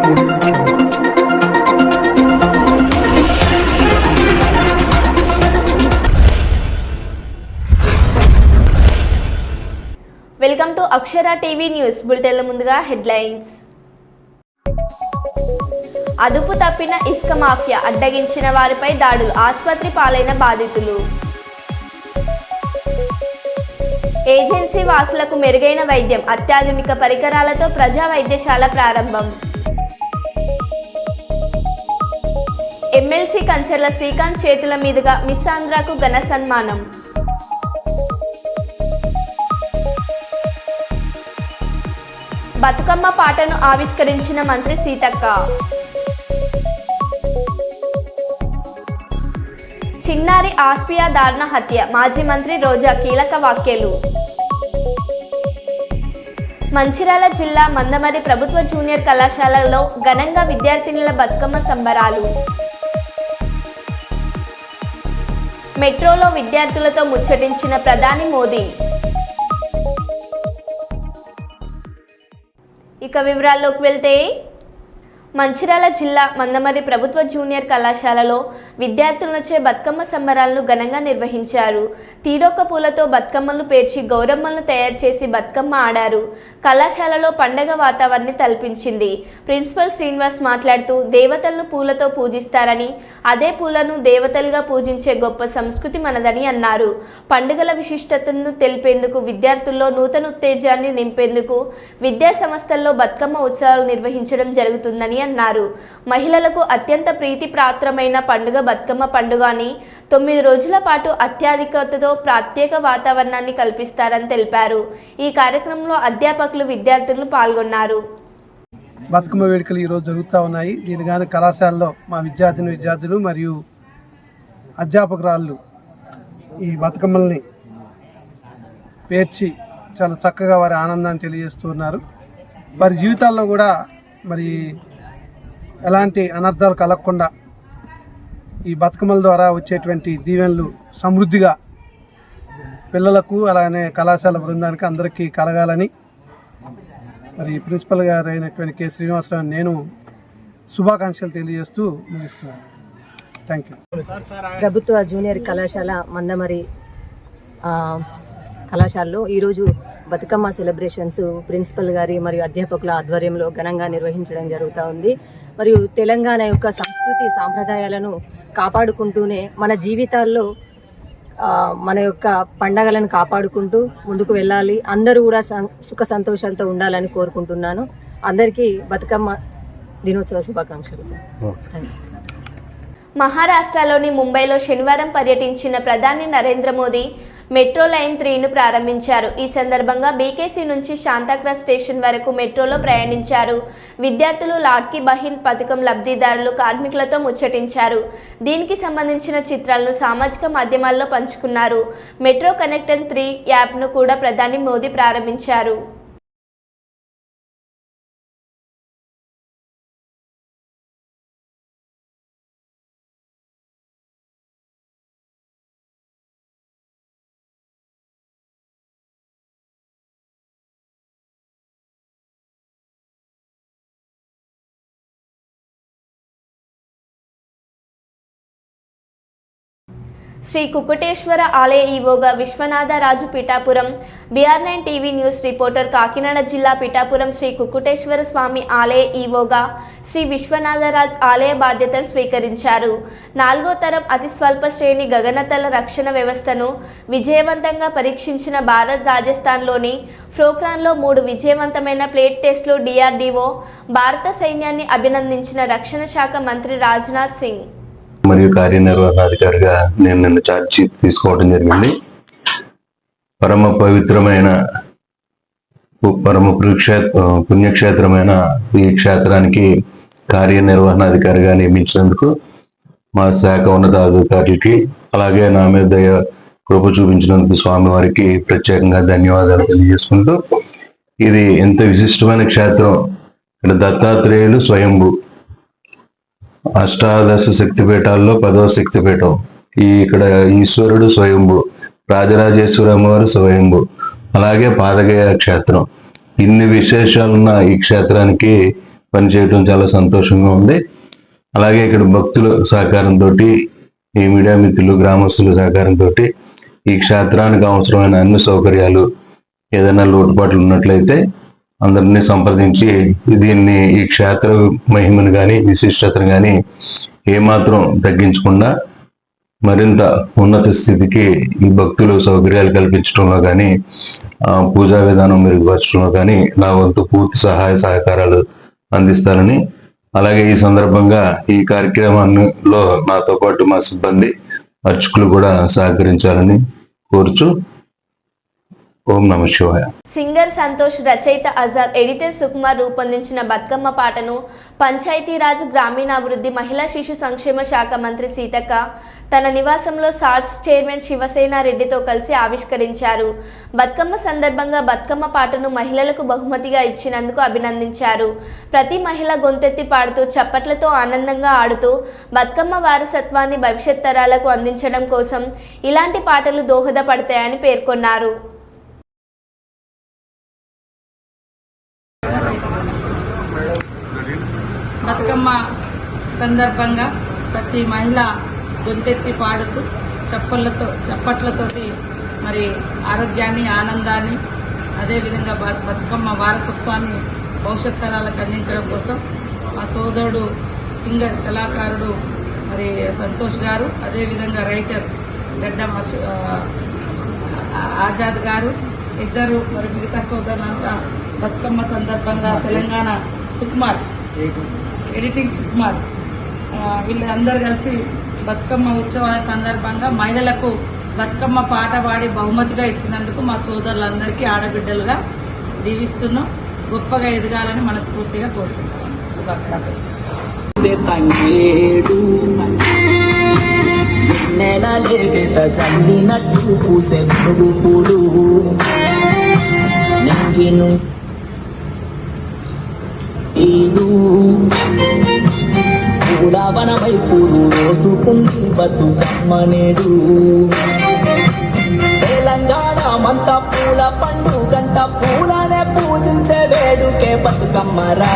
Welcome to Akshara TV news బులెటిన్ల ముందుగా headlines. అదుపు తప్పిన ఇసుక మాఫియా, అడ్డగించిన వారిపై దాడులు, ఆసుపత్రి పాలైన బాధితులు. ఏజెన్సీ వాసులకు మెరుగైన వైద్యం, అత్యాధునిక పరికరాలతో ప్రజా వైద్యశాల ప్రారంభం. ఎమ్మెల్సీ కంచర్ల శ్రీకాంత్ చేతుల మీదుగా మిస్ ఆంధ్రాకు ఘన సన్మానం. బతుకమ్మ పాటను ఆవిష్కరించిన మంత్రి సీతక్క. చిన్నారి ఆస్పియా దారుణ హత్య, మాజీ మంత్రి రోజా కీలక వ్యాఖ్యలు. మంచిర్యాల జిల్లా మందమరి ప్రభుత్వ జూనియర్ కళాశాలలో ఘనంగా విద్యార్థినుల బతుకమ్మ సంబరాలు. మెట్రోలో విద్యార్థులతో ముచ్చటించిన ప్రధాని మోదీ. ఇక వివరాల్లోకి వెళ్తే, మంచిర్యాల జిల్లా మందమరి ప్రభుత్వ జూనియర్ కళాశాలలో విద్యార్థులచే బతుకమ్మ సంబరాలను ఘనంగా నిర్వహించారు. తీరొక్క పూలతో బతుకమ్మలను పేర్చి గౌరమ్మలను తయారు చేసి బతుకమ్మ ఆడారు. కళాశాలలో పండగ వాతావరణాన్ని తలపించింది. ప్రిన్సిపల్ శ్రీనివాస్ మాట్లాడుతూ, దేవతలను పూలతో పూజిస్తారని, అదే పూలను దేవతలుగా పూజించే గొప్ప సంస్కృతి మనదని అన్నారు. పండుగల విశిష్టతను తెలిపేందుకు, విద్యార్థుల్లో నూతన ఉత్తేజాన్ని నింపేందుకు విద్యా సంస్థల్లో బతుకమ్మ ఉత్సవాలు నిర్వహించడం జరుగుతుందని అన్నారు. మహిళలకు అత్యంత ప్రీతిపాత్రమైన పండుగ బతుకమ్మ పండుగ అని, 9 రోజుల పాటు అత్యాధికతతో ప్రత్యేక వాతావరణాన్ని కల్పిస్తారని తెలిపారు. ఈ కార్యక్రమంలో అధ్యాపకులు, విద్యార్థులు పాల్గొన్నారు. బతుకమ్మ వేడుకలు ఈరోజు జరుగుతూ ఉన్నాయి. దీనిగాని కళాశాలలో మా విద్యార్థులు మరియు అధ్యాపకురాళ్ళు ఈ బతుకమ్మల్ని పేర్చి చాలా చక్కగా వారి ఆనందాన్ని తెలియజేస్తున్నారు. వారి జీవితాల్లో కూడా మరి ఎలాంటి అనర్థాలు కలగకుండా ఈ బతుకమ్మల ద్వారా వచ్చేటువంటి దీవెనలు సమృద్ధిగా పిల్లలకు, అలానే కళాశాల బృందానికి అందరికీ కలగాలని మరి ప్రిన్సిపల్ గారు అయినటువంటి కె శ్రీనివాసరావు నేను శుభాకాంక్షలు తెలియజేస్తూ ముగిస్తున్నాను. Thank you. ప్రభుత్వ జూనియర్ కళాశాల మందమరి కళాశాలలో ఈరోజు బతుకమ్మ సెలబ్రేషన్స్ ప్రిన్సిపల్ గారి మరియు అధ్యాపకుల ఆధ్వర్యంలో ఘనంగా నిర్వహించడం జరుగుతూ ఉంది. మరియు తెలంగాణ యొక్క సంస్కృతి సాంప్రదాయాలను కాపాడుకుంటూనే మన జీవితాల్లో మన యొక్క పండగలను కాపాడుకుంటూ ముందుకు వెళ్ళాలి. అందరూ కూడా సుఖ సంతోషాలతో ఉండాలని కోరుకుంటున్నాను. అందరికీ బతుకమ్మ దినోత్సవ శుభాకాంక్షలు సార్. మహారాష్ట్రలోని ముంబైలో శనివారం పర్యటించిన ప్రధాని నరేంద్ర మోదీ మెట్రో లైన్ 3ను ప్రారంభించారు. ఈ సందర్భంగా బీకేసీ నుంచి శాంతాక్రాజ్ స్టేషన్ వరకు మెట్రోలో ప్రయాణించారు. విద్యార్థులు, లాడ్కీ బహిన్ పథకం లబ్ధిదారులు, కార్మికులతో ముచ్చటించారు. దీనికి సంబంధించిన చిత్రాలను సామాజిక మాధ్యమాల్లో పంచుకున్నారు. మెట్రో కనెక్టర్ 3 యాప్ను కూడా ప్రధాని మోదీ ప్రారంభించారు. శ్రీ కుకుటేశ్వర ఆలయ ఈవోగా Vishwanatharaju Pithapuram. BR9 TV news reporter. Kakinada జిల్లా పిఠాపురం శ్రీ కుకుటేశ్వర స్వామి ఆలయ ఈవోగా శ్రీ విశ్వనాథరాజ్ ఆలయ బాధ్యతలు స్వీకరించారు. 4వ తరం అతి స్వల్ప శ్రేణి గగనతల రక్షణ వ్యవస్థను విజయవంతంగా పరీక్షించిన భారత్ రాజస్థాన్లోని పోఖ్రాన్లో 3 విజయవంతమైన ప్లేట్ టెస్టులు. DRDO భారత సైన్యాన్ని అభినందించిన రక్షణ శాఖ మంత్రి రాజ్నాథ్ సింగ్. మరియు కార్యనిర్వహణాధికారిగా నేను నిన్న ఛార్జ్ తీసుకోవడం జరిగింది. పరమ పవిత్రమైన, పరమ పుణ్యక్షేత్రమైన ఈ క్షేత్రానికి కార్యనిర్వహణాధికారిగా నియమించినందుకు మా శాఖ ఉన్నతాధికారులకి, అలాగే నా మీద దయ కృప చూపించినందుకు స్వామివారికి ప్రత్యేకంగా ధన్యవాదాలు తెలియజేసుకుంటూ, ఇది ఎంత విశిష్టమైన క్షేత్రం. ఇక్కడ దత్తాత్రేయులు స్వయంభూ, అష్టాదశ శక్తిపీఠాల్లో 10వ శక్తిపీఠం. ఇక్కడ ఈశ్వరుడు స్వయంభూ, రాజరాజేశ్వరి అమ్మవారు స్వయంభూ, అలాగే పాదగయ క్షేత్రం. ఇన్ని విశేషాలున్న ఈ క్షేత్రానికి పనిచేయడం చాలా సంతోషంగా ఉంది. అలాగే ఇక్కడ భక్తుల సహకారంతో, ఈ మీడియా మిత్రులు, గ్రామస్తుల సహకారంతో ఈ క్షేత్రానికి అవసరమైన అన్ని సౌకర్యాలు, ఏదైనా లోటుపాట్లు ఉన్నట్లయితే అందరినీ సంప్రదించి దీన్ని, ఈ క్షేత్ర మహిమను కానీ విశిష్టతను కానీ ఏమాత్రం తగ్గించకుండా మరింత ఉన్నత స్థితికి ఈ భక్తులు సౌకర్యాలు కల్పించడంలో కానీ, పూజా విధానం మెరుగుపరచడంలో కానీ నా వంతు పూర్తి సహాయ సహకారాలు అందిస్తారని, అలాగే ఈ సందర్భంగా ఈ కార్యక్రమంలో నాతో పాటు మా సిబ్బంది, అర్చకులు కూడా సహకరించాలని కోరుచు ఓం నమః శివాయ. సింగర్ సంతోష్, రచయిత ఆజాద్, ఎడిటర్ సుకుమార్ రూపొందించిన బతుకమ్మ పాటను పంచాయతీరాజ్, గ్రామీణాభివృద్ధి, మహిళా శిశు సంక్షేమ శాఖ మంత్రి సీతక్క తన నివాసంలో సాట్స్ చైర్మన్ శివసేన రెడ్డితో కలిసి ఆవిష్కరించారు. బతుకమ్మ సందర్భంగా బతుకమ్మ పాటను మహిళలకు బహుమతిగా ఇచ్చినందుకు అభినందించారు. ప్రతి మహిళ గొంతెత్తి పాడుతూ, చప్పట్లతో ఆనందంగా ఆడుతూ బతుకమ్మ వారసత్వాన్ని భవిష్యత్ తరాలకు అందించడం కోసం ఇలాంటి పాటలు దోహదపడతాయని పేర్కొన్నారు. బతుకమ్మ సందర్భంగా ప్రతి మహిళ గొంతెత్తి పాడుతూ చప్పట్లతోటి మరి ఆరోగ్యాన్ని, ఆనందాన్ని, అదేవిధంగా బతుకమ్మ వారసత్వాన్ని భవిష్యత్ తరాలకు అందించడం కోసం మా సోదరుడు సింగర్ కళాకారుడు మరి సంతోష్ గారు, అదేవిధంగా రైటర్ గడ్డం ఆజాద్ గారు ఇద్దరు, మరి మిగతా సోదరులంతా బతుకమ్మ సందర్భంగా తెలంగాణ సుకుమార్, ఎడిటింగ్ సుకుమార్, వీళ్ళందరూ కలిసి బతుకమ్మ ఉత్సవాల సందర్భంగా మహిళలకు బతుకమ్మ పాట పాడి బహుమతిగా ఇచ్చినందుకు మా సోదరులందరికీ ఆడబిడ్డలుగా దీవిస్తున్నాం. గొప్పగా ఎదగాలని మనస్ఫూర్తిగా కోరుకుంటున్నాం. శుభాకాంక్షలు. పూలవనమై పూలు రోజుకుంది బతుకమ్మ నేడు. తెలంగాణ మంతా పూల పండుగంట, పూలనే పూజించే వేడుకే బతుకమ్మరా.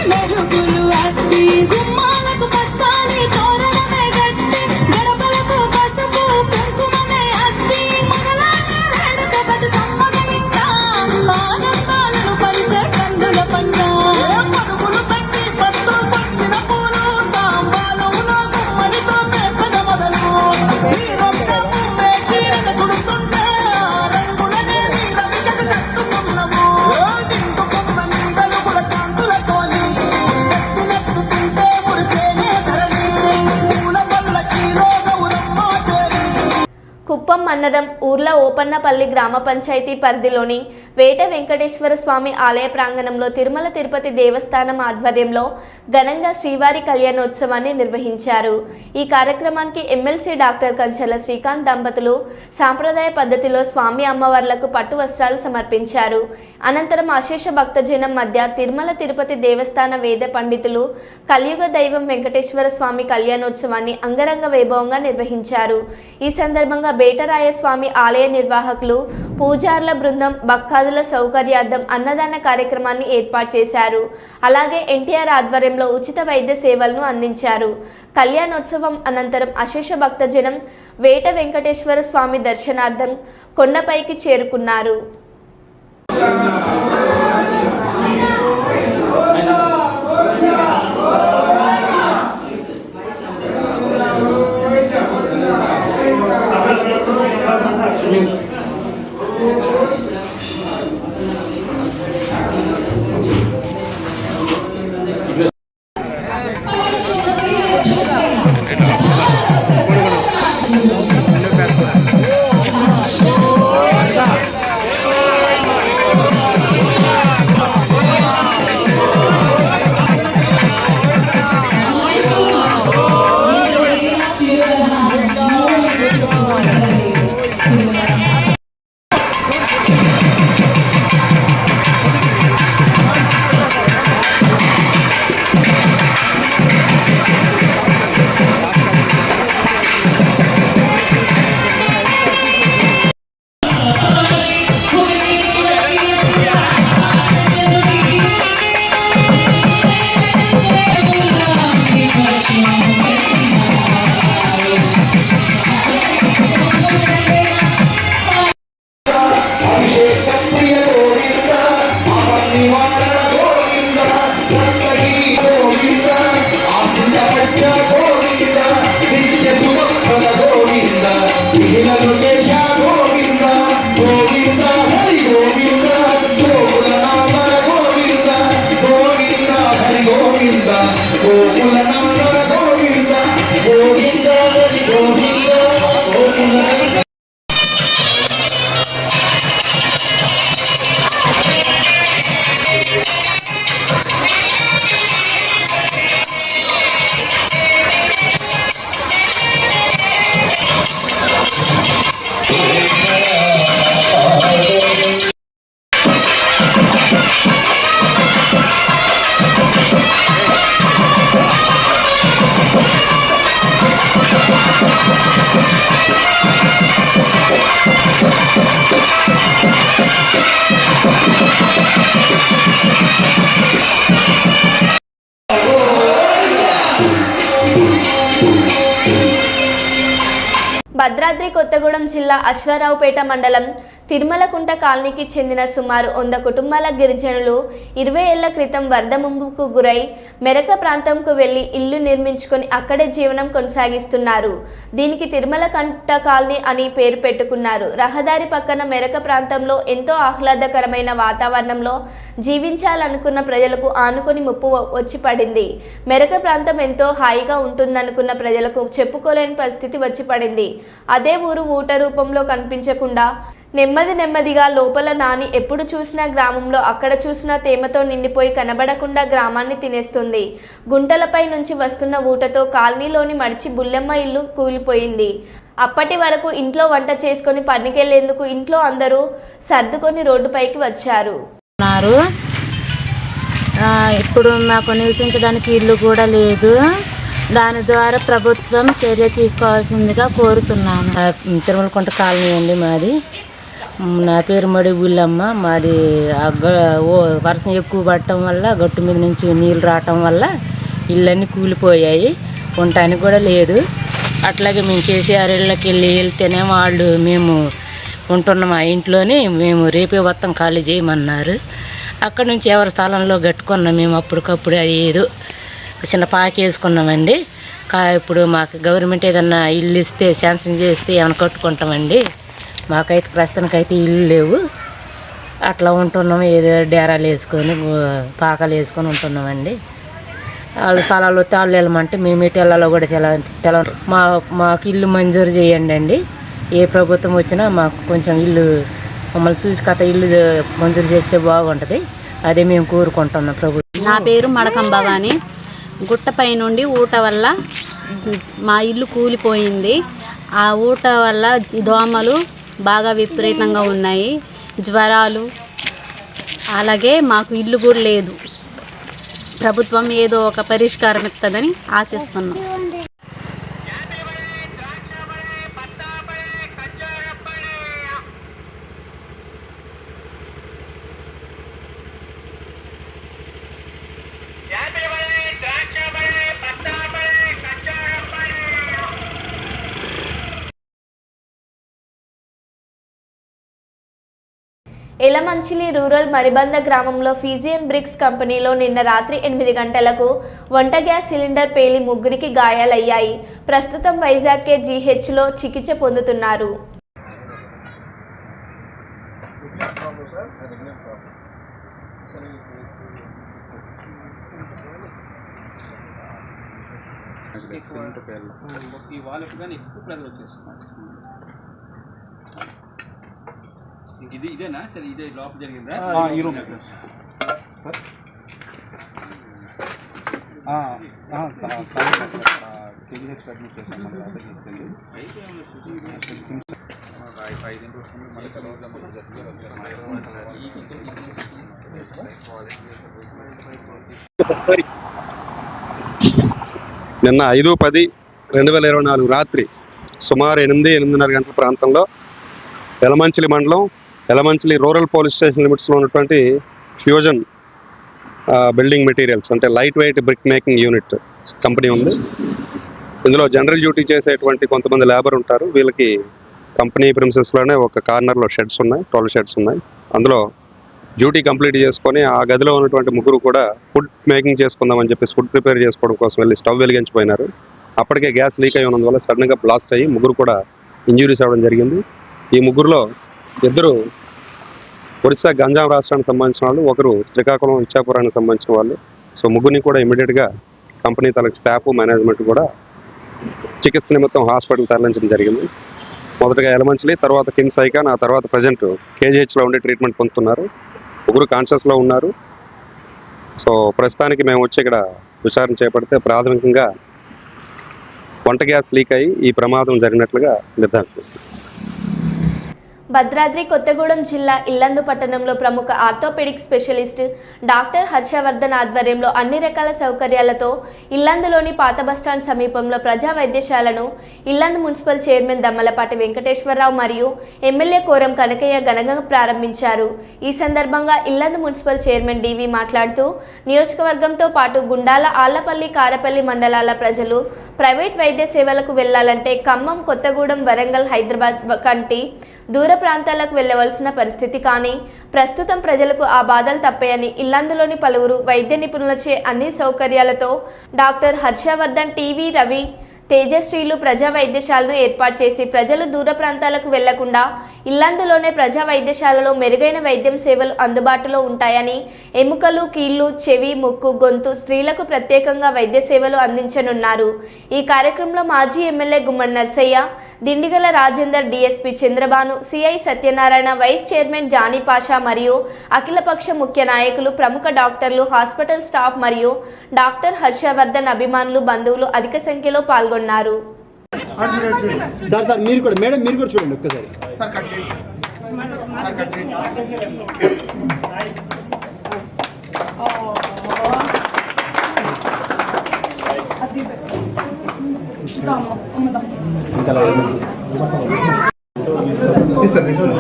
మెరుగులు అత్తి గుమ్మాలకు పచ్చాలి తోరణమే గట్టి, గడపలకు పసుపు కుంకుమనే అత్తి, మొదలాలి వేడుక బతుకమ్మగా ఇంకా ఆనందాలను పంచే కందుల పంట. పరుగులు పెట్టి పట్టు వచ్చిన పూలు తాంబాలములో గుమ్మడితో పేర్చగ మొదలు, ఈ రొక్క పువ్వే చీరను తుడుతుంటే రంగులనే రవిగలు కట్టుకున్నవు. నిండుకున్న నీ వెలుగుల కాంతులతోని ఎత్తులెత్తుతుంటే మురిసేనే ధరణి, పూల పల్లకీలో గౌరమ్మ చేరి. కుప్పం మండలం ఊర్ల ఓపన్నపల్లి గ్రామ పంచాయతీ పరిధిలోని వేట వెంకటేశ్వర స్వామి ఆలయ ప్రాంగణంలో తిరుమల తిరుపతి దేవస్థానం ఆధ్వర్యంలో ఘనంగా శ్రీవారి కళ్యాణోత్సవాన్ని నిర్వహించారు. ఈ కార్యక్రమానికి ఎమ్మెల్సీ డాక్టర్ కంచెల శ్రీకాంత్ దంపతులు సాంప్రదాయ పద్ధతిలో స్వామి అమ్మవార్లకు పట్టు వస్త్రాలు సమర్పించారు. అనంతరం అశేష భక్తజనం మధ్య తిరుమల తిరుపతి దేవస్థాన వేద పండితులు కలియుగ దైవం వెంకటేశ్వర స్వామి కళ్యాణోత్సవాన్ని అంగరంగ వైభవంగా నిర్వహించారు. ఈ సందర్భంగా బేటరాయ స్వామి ఆలయ నిర్వాహకులు, పూజార్ల బృందం భక్తాదుల సౌకర్యార్థం అన్నదాన కార్యక్రమాన్ని ఏర్పాటు చేశారు. అలాగే ఎన్టీఆర్ ఆధ్వర్యంలో ఉచిత వైద్య సేవలను అందించారు. కళ్యాణోత్సవం అనంతరం అశేష భక్తజనం వేట వెంకటేశ్వర స్వామి దర్శనార్థం కొండపైకి చేరుకున్నారు. నివారణ గోవింద నందగిరి గోవింద ఆసిందపట్ట గోవింద నిత్య సుఖప్రద గోవింద నీలలు కేశ గోవింద గోవింద హరి గోవింద గోకులనాథర గోవింద గోవింద హరి గోవింద గోకులనాథర గోవింద గోవింద హరి గోవింద గోకుల భద్రాద్రి కొత్తగూడెం జిల్లా అశ్వారావుపేట మండలం తిరుమలకుంట కాలనీకి చెందిన సుమారు 100 కుటుంబాల గిరిజనులు 20 ఏళ్ల క్రితం వరద ముంపుకు గురై మెరక ప్రాంతంకు వెళ్లి ఇల్లు నిర్మించుకొని అక్కడే జీవనం కొనసాగిస్తున్నారు. దీనికి తిరుమలకుంట కాలనీ అని పేరు పెట్టుకున్నారు. రహదారి పక్కన మెరక ప్రాంతంలో ఎంతో ఆహ్లాదకరమైన వాతావరణంలో జీవించాలనుకున్న ప్రజలకు ఆనుకొని ముప్పు వచ్చి పడింది. మెరక ప్రాంతం ఎంతో హాయిగా ఉంటుందనుకున్న ప్రజలకు చెప్పుకోలేని పరిస్థితి వచ్చి పడింది. అదే ఊరు ఊట రూపంలో కనిపించకుండా నెమ్మదిగా లోపల నాని ఎప్పుడు చూసినా గ్రామంలో అక్కడ చూసినా తేమతో నిండిపోయి కనబడకుండా గ్రామాన్ని తినేస్తుంది. గుంటలపై నుంచి వస్తున్న ఊటతో కాలనీలోని మడిచి బుల్లెమ్మ ఇల్లు కూలిపోయింది. అప్పటి వరకు ఇంట్లో వంట చేసుకొని పనికెళ్లేందుకు ఇంట్లో అందరూ సర్దుకొని రోడ్డుపైకి వచ్చారు. ఇప్పుడు మాకు నివసించడానికి ఇల్లు కూడా లేదు. దాని ద్వారా ప్రభుత్వం చర్య తీసుకోవాల్సిందిగా కోరుతున్నాను. తిరుమలకుంట కాలనీ అండి మాది. నా పేరు మడి బుల్లమ్మ. మాది వర్షం ఎక్కువ పడటం వల్ల గట్టు మీద నుంచి నీళ్ళు రావటం వల్ల ఇళ్ళన్నీ కూలిపోయాయి. ఉండటానికి కూడా లేదు. అట్లాగే మేము కేసీఆర్ ఇళ్ళకి వెళ్తేనే వాళ్ళు మేము ఉంటున్నాం ఆ ఇంట్లోనే. మేము రేపే మొత్తం ఖాళీ చేయమన్నారు. అక్కడి నుంచి ఎవరి స్థలంలో కట్టుకున్నాం మేము అప్పటికప్పుడు. అది ఏదో చిన్న పాకి వేసుకున్నామండి. ఇప్పుడు మాకు గవర్నమెంట్ ఏదన్నా ఇల్లు ఇస్తే శాంక్షన్ చేస్తే ఏమైనా కట్టుకుంటామండి. మాకైతే ప్రస్తుతానికైతే ఇల్లు లేవు. అట్లా ఉంటున్నాము. ఏదో డేరాలు వేసుకొని పాకాలు వేసుకొని ఉంటున్నామండి. వాళ్ళ స్థలాల్లో తాళ్ళు వెళ్ళమంటే మేము ఎటు వెళ్ళాలో కూడా తెల మాకు ఇల్లు మంజూరు చేయండి అండి. ఏ ప్రభుత్వం వచ్చినా మాకు కొంచెం ఇల్లు మమ్మల్ని చూసి కథ ఇల్లు మంజూరు చేస్తే బాగుంటుంది. అదే మేము కోరుకుంటున్నాం ప్రభుత్వం. నా పేరు మడకం భవాని. గుట్టపై నుండి ఊట వల్ల మా ఇల్లు కూలిపోయింది. ఆ ఊట వల్ల దోమలు బాగా విపరీతంగా ఉన్నాయి, జ్వరాలు. అలాగే మాకు ఇల్లు కూడా లేదు. ప్రభుత్వం ఏదో ఒక పరిష్కారం ఇస్తుందని ఆశిస్తున్నాం. ఎలమంచిలి రూరల్ మరిబంద గ్రామంలో ఫిజియన్ బ్రిక్స్ కంపెనీలో నిన్న రాత్రి 8 గంటలకు వంట గ్యాస్ సిలిండర్ పేలి 3కి గాయాలయ్యాయి. ప్రస్తుతం వైజాగ్ జీహెచ్లో చికిత్స పొందుతున్నారు. ఇదేనా సరే, ఇదే లోపల జరిగిందా? ఈ రూమ్ సార్. కేజీహెచ్ అడ్మిట్ చేసాం. మన లోపల తీసుకెళ్ళి నిన్న 5/10/2024 రాత్రి సుమారు 8-8:30 గంటల ప్రాంతంలో ఎలమంచిలి మండలం ఎలమంచిలి రూరల్ పోలీస్ స్టేషన్ లిమిట్స్లో ఉన్నటువంటి ఫ్యూజన్ బిల్డింగ్ మెటీరియల్స్ అంటే light weight brick making unit company ఉంది. ఇందులో జనరల్ డ్యూటీ చేసేటువంటి కొంతమంది లేబర్ ఉంటారు. వీళ్ళకి కంపెనీ ప్రిమిసెస్లోనే ఒక కార్నర్లో షెడ్స్ ఉన్నాయి, 12 షెడ్స్ ఉన్నాయి. అందులో డ్యూటీ కంప్లీట్ చేసుకొని ఆ గదిలో ఉన్నటువంటి ముగ్గురు కూడా ఫుడ్ మేకింగ్ చేసుకుందామని చెప్పేసి ఫుడ్ ప్రిపేర్ చేసుకోవడం కోసం వెళ్ళి స్టవ్ వెలిగించిపోయినారు. అప్పటికే గ్యాస్ లీక్ అయి ఉన్నందువల్ల సడన్గా బ్లాస్ట్ అయ్యి ముగ్గురు కూడా ఇంజ్యూరీస్ అవ్వడం జరిగింది. ఈ ముగ్గురులో ఇద్దరు ఒరిస్సా గంజాం రాష్ట్రానికి సంబంధించిన వాళ్ళు, ఒకరు శ్రీకాకుళం ఇచ్చాపురానికి సంబంధించిన వాళ్ళు. సో ముగ్గురిని కూడా ఇమీడియట్గా కంపెనీ తనకు స్టాఫ్ మేనేజ్మెంట్ కూడా చికిత్స నిమిత్తం హాస్పిటల్ తరలించడం జరిగింది. మొదటగా ఎలమంచిలి, తర్వాత కిమ్స్ ఐకాన్, ఆ తర్వాత ప్రజెంట్ కేజీహెచ్లో ఉండి ట్రీట్మెంట్ పొందుతున్నారు. ముగ్గురు కాన్షియస్లో ఉన్నారు. సో ప్రస్తుతానికి మేము వచ్చి ఇక్కడ విచారణ చేపడితే ప్రాథమికంగా వంట గ్యాస్ లీక్ అయ్యి ఈ ప్రమాదం జరిగినట్లుగా నిర్ధారణ. భద్రాద్రి కొత్తగూడెం జిల్లా ఇల్లందు పట్టణంలో ప్రముఖ ఆర్థోపెడిక్ స్పెషలిస్ట్ డాక్టర్ హర్షవర్ధన్ ఆధ్వర్యంలో అన్ని రకాల సౌకర్యాలతో ఇల్లందులోని పాత బస్టాండ్ సమీపంలో ప్రజా వైద్యశాలను ఇల్లందు మున్సిపల్ చైర్మన్ దమ్మలపాటి వెంకటేశ్వరరావు మరియు ఎమ్మెల్యే కోరం కనకయ్య ఘనంగా ప్రారంభించారు. ఈ సందర్భంగా ఇల్లందు మున్సిపల్ చైర్మన్ డివి మాట్లాడుతూ నియోజకవర్గంతో పాటు గుండాల, ఆళ్లపల్లి, కారపల్లి మండలాల ప్రజలు ప్రైవేట్ వైద్య సేవలకు వెళ్లాలంటే ఖమ్మం, కొత్తగూడెం, వరంగల్, హైదరాబాద్ కంటి దూర ప్రాంతాలకు వెళ్లవలసిన పరిస్థితి. కానీ ప్రస్తుతం ప్రజలకు ఆ బాధలు తప్పాయని ఇల్లందులోని పలువురు వైద్య నిపుణులచే అన్ని సౌకర్యాలతో డాక్టర్ హర్షవర్ధన్, టీవీ రవి, తేజశ్రీలు ప్రజా వైద్యశాలను ఏర్పాటు చేసి ప్రజలు దూర ప్రాంతాలకు వెళ్లకుండా ఇల్లందులోనే ప్రజా వైద్యశాలలో మెరుగైన వైద్యం సేవలు అందుబాటులో ఉంటాయని, ఎముకలు, కీళ్లు, చెవి, ముక్కు, గొంతు, స్త్రీలకు ప్రత్యేకంగా వైద్య సేవలు అందించనున్నారు. ఈ కార్యక్రమంలో మాజీ MLA Gummadi Narsaiah, Dindigala Rajender, DSP Chandrabhanu, CI Satyanarayana, vice chairman Jani Pasha మరియు అఖిలపక్ష ముఖ్య నాయకులు, ప్రముఖ డాక్టర్లు, హాస్పిటల్ స్టాఫ్ మరియు డాక్టర్ హర్షవర్ధన్ అభిమానులు, బంధువులు అధిక సంఖ్యలో పాల్గొన్నారు. సార్ మీరు కూడా మేడం మీరు కూడా చూడండి ఒక్కసారి.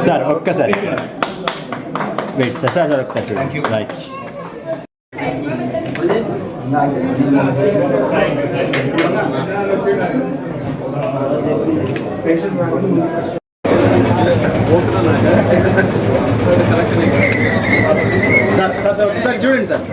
సార్ ఒక్కసారి వెయిట్ సార్ సార్ ఒకసారి చూడండి. రైట్ సార్ సార్ సార్ ఒకసారి చూడండి సార్.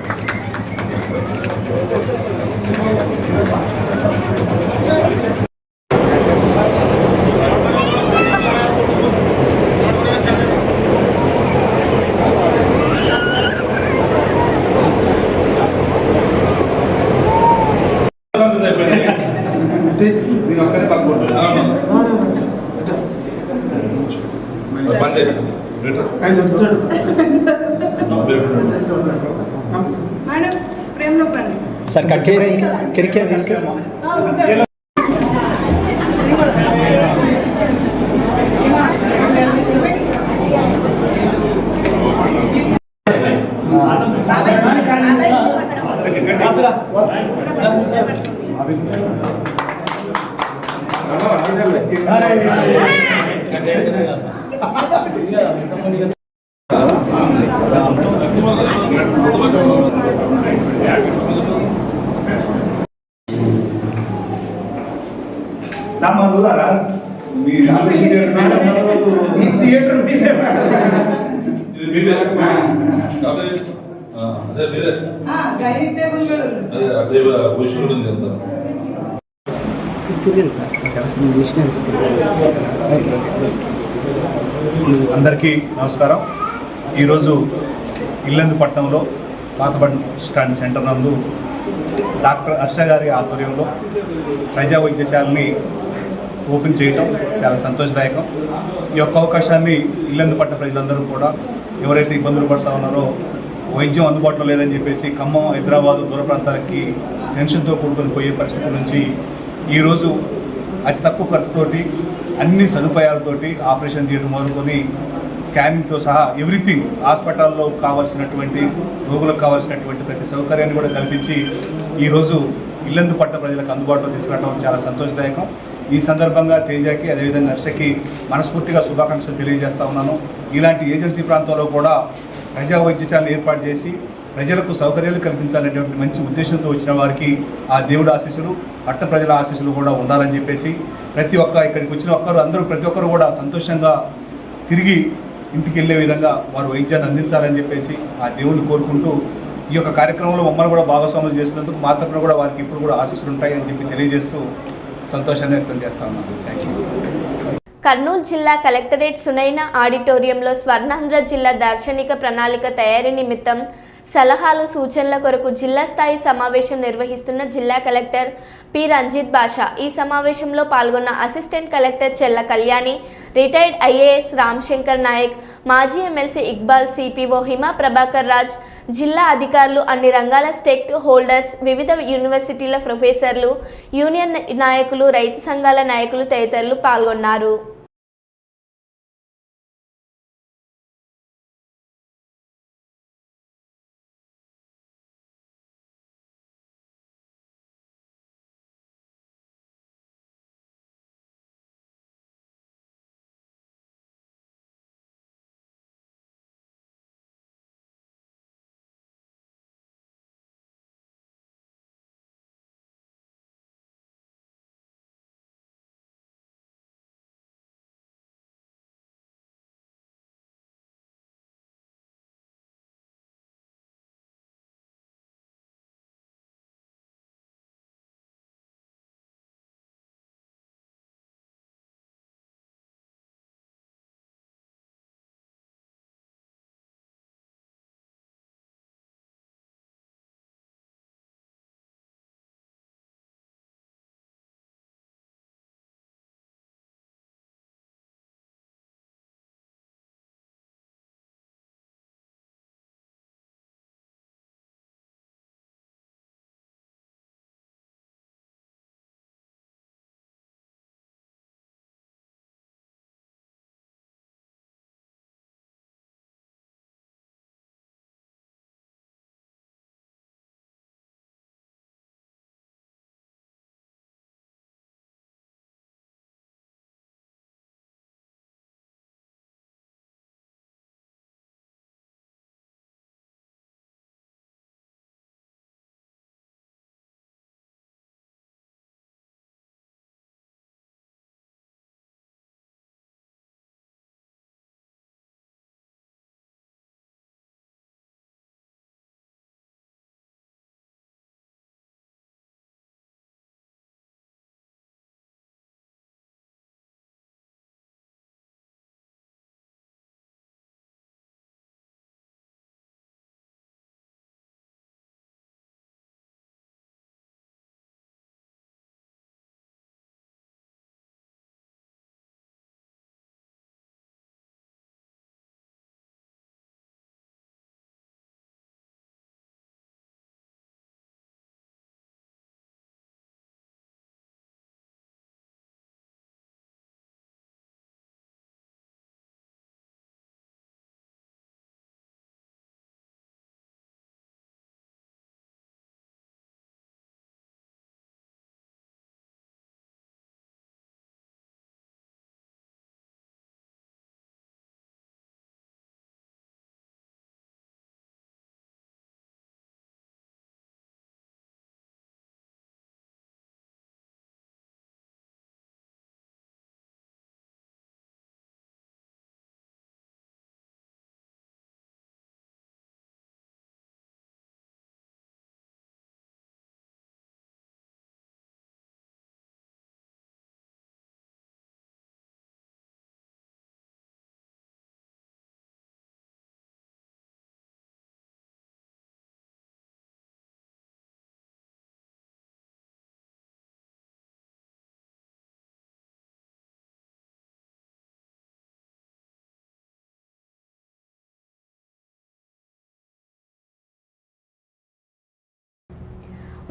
సార్ కట్ చేసి అందరికీ నమస్కారం. ఈరోజు ఇల్లందు పట్టణంలో పాత బస్ స్టాండ్ సెంటర్ నందు డాక్టర్ హర్ష గారి ఆధ్వర్యంలో ప్రజా వైద్యశాలని ఓపెన్ చేయటం చాలా సంతోషదాయకం. ఈ యొక్క అవకాశాన్ని ఇల్లందు పట్ట ప్రజలందరూ కూడా ఎవరైతే ఇబ్బందులు పడుతూ ఉన్నారో, వైద్యం అందుబాటులో లేదని చెప్పేసి ఖమ్మం, హైదరాబాదు దూర ప్రాంతాలకి టెన్షన్తో కూడుకొని పోయే పరిస్థితి నుంచి ఈరోజు అతి తక్కువ ఖర్చుతోటి అన్ని సదుపాయాలతోటి ఆపరేషన్ థియేటర్ మొదలుకొని స్కానింగ్తో సహా ఎవ్రీథింగ్ హాస్పిటల్లో కావాల్సినటువంటి, రోగులకు కావాల్సినటువంటి ప్రతి సౌకర్యాన్ని కూడా కల్పించి ఈరోజు ఇల్లందు పట్ట ప్రజలకు అందుబాటులో తీసుకురావడం చాలా సంతోషదాయకం. ఈ సందర్భంగా తేజకి అదేవిధంగా హర్షకి మనస్ఫూర్తిగా శుభాకాంక్షలు తెలియజేస్తా ఉన్నాను. ఇలాంటి ఏజెన్సీ ప్రాంతంలో కూడా ప్రజా వైద్యశాలను ఏర్పాటు చేసి ప్రజలకు సౌకర్యాలు కల్పించాలనేటువంటి మంచి ఉద్దేశంతో వచ్చిన వారికి ఆ దేవుడు ఆశీస్సులు, పట్ట ప్రజల ఆశీస్సులు కూడా ఉండాలని చెప్పేసి ప్రతి ఒక్క ఇక్కడికి వచ్చిన ప్రతి ఒక్కరు కూడా సంతోషంగా తిరిగి ఇంటికి వెళ్ళే విధంగా వారు వైద్యాన్ని అందించాలని చెప్పేసి ఆ దేవుని కోరుకుంటూ ఈ యొక్క కార్యక్రమంలో మమ్మల్ని కూడా భాగస్వాములు చేసినందుకు మా తరపున కూడా వారికి ఇప్పుడు కూడా ఆశీస్సులు ఉంటాయి అని చెప్పి తెలియజేస్తూ సంతోషాన్ని వ్యక్తం చేస్తా ఉన్నాను. Thank you. కర్నూలు జిల్లా కలెక్టరేట్ సునైనా ఆడిటోరియంలో స్వర్ణాంధ్ర జిల్లా దార్శనిక ప్రణాళిక తయారీ నిమిత్తం సలహాలు సూచనల కొరకు జిల్లా స్థాయి సమావేశం నిర్వహిస్తున్న జిల్లా కలెక్టర్ పి రంజిత్ బాషా. ఈ సమావేశంలో పాల్గొన్న అసిస్టెంట్ కలెక్టర్ చెల్ల కళ్యాణి, రిటైర్డ్ ఐఏఎస్ రామశంకర్ నాయక్, మాజీ ఎమ్మెల్సీ ఇక్బాల్, సిపిఓ హిమా ప్రభాకర్ రాజ్, జిల్లా అధికారులు, అన్ని రంగాల స్టేక్ హోల్డర్స్, వివిధ యూనివర్సిటీల ప్రొఫెసర్లు, యూనియన్ నాయకులు, రైతు సంఘాల నాయకులు తదితరులు పాల్గొన్నారు.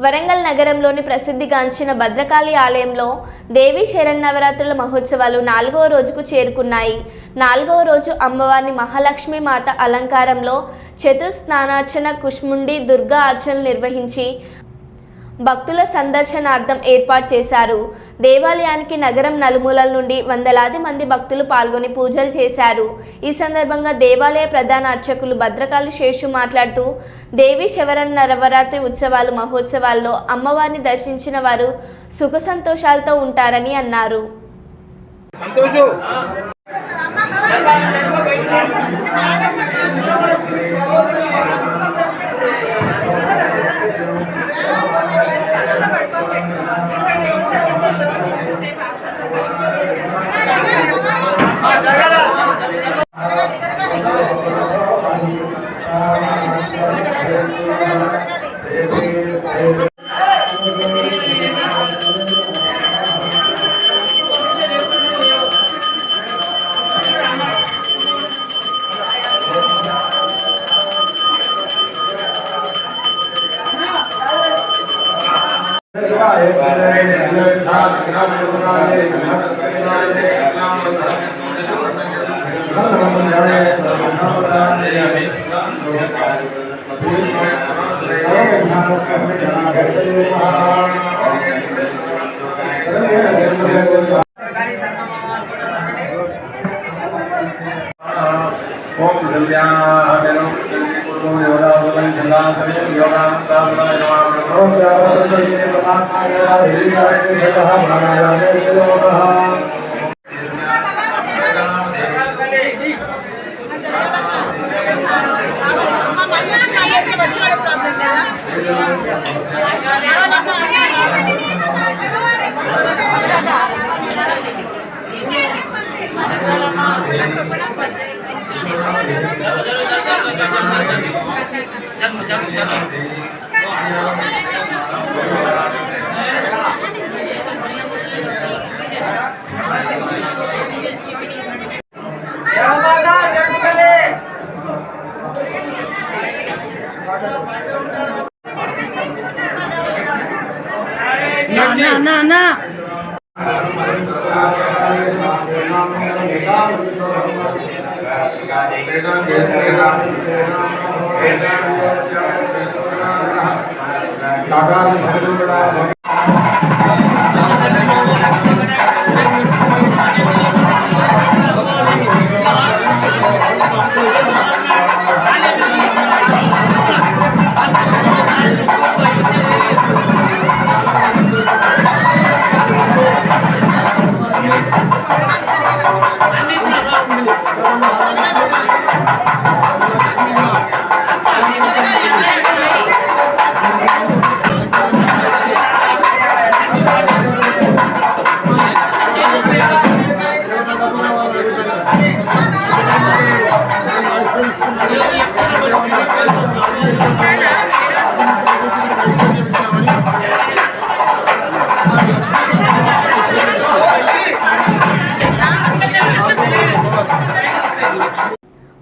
వరంగల్ నగరంలోని ప్రసిద్ధిగాంచిన భద్రకాళి ఆలయంలో దేవి శరన్నవరాత్రుల మహోత్సవాలు 4వ రోజుకు చేరుకున్నాయి. 4వ రోజు అమ్మవారిని మహాలక్ష్మి మాత అలంకారంలో చతుర్స్నానార్చన, కుష్ముండి, దుర్గా అర్చనలు నిర్వహించి భక్తుల సందర్శనార్థం ఏర్పాటు చేశారు. దేవాలయానికి నగరం నలుమూలల నుండి వందలాది మంది భక్తులు పాల్గొని పూజలు చేశారు. ఈ సందర్భంగా దేవాలయ ప్రధాన అర్చకులు భద్రకాళి శేషు మాట్లాడుతూ దేవి శరన్నవరాత్రి ఉత్సవాలు మహోత్సవాల్లో అమ్మవారిని దర్శించిన వారు సుఖ సంతోషాలతో ఉంటారని అన్నారు.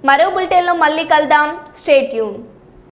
మరో బులెటిన్లో మళ్ళీ కలుద్దాం. Stay tune.